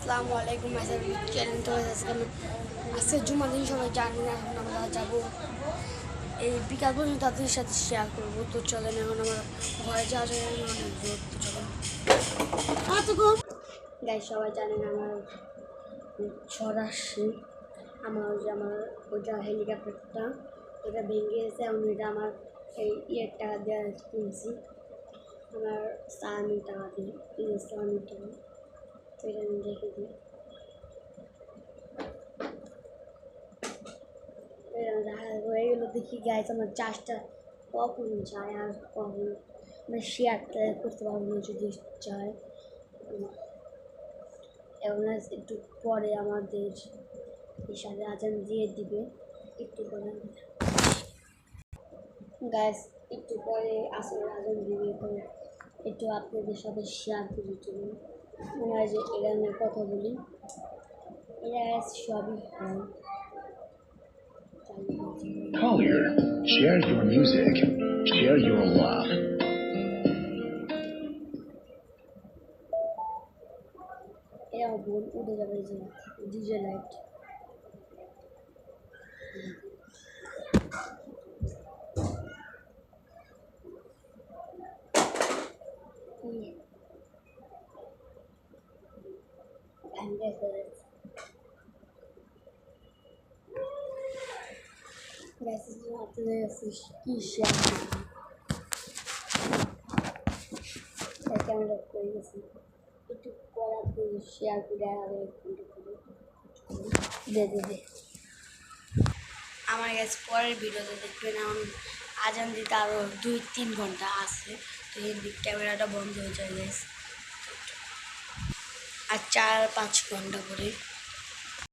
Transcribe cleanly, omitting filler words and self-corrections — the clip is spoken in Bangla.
আসসালামু আলাইকুম চ্যানেল তো আজকে জুমার দিন সবাই জানি না এখন আমরা যাবো এই বিকাল পর্যন্ত আপনাদের সাথে শেয়ার করবো তো চলেন এখন আমার ঘরে যাওয়া যায় অনেক দূর তো চলেন গাই সবাই জানেন আমার ঝড় আসছে আমার ওইটা হেলিকপ্টারটা এটা ভেঙে গেছে এবং এটা আমার এই ইয়ের টাকা দেওয়া কিনছি আমার সালামির টাকা দিয়ে ইসলামির টাকা তো এটা আমি রেখে দিই হয়ে গেলো দেখি গাইজ আমার চাষটা কখন যায় আর কখন মানে শেয়ারটা করতে পারবো না যদি চায় এবং একটু পরে আমাদের সাথে আজান দিয়ে দিবে একটু পরে গাইজ একটু পরে আসলে আজান দিবে তো একটু আপনাদের সাথে শেয়ার করে জন্য মনে হয় যে এটা নিয়ে কথা বলি এটা সবই হয় Collier, share your music, share your love. এরা বোন উঠে যাবে যে ডিজে লাইট আপনাদের কি শেয়ার ক্যামেরা করে গেছি একটু পরে আপনাদের শেয়ার করে আরও দে আমার কাছে পরের ভিডিওতে দেখবেন এখন আজান দিতে আরও 2-3 ঘন্টা আছে তো এই দিক ক্যামেরাটা বন্ধ হয়ে যায় গেছে আর 4-5 ঘন্টা করে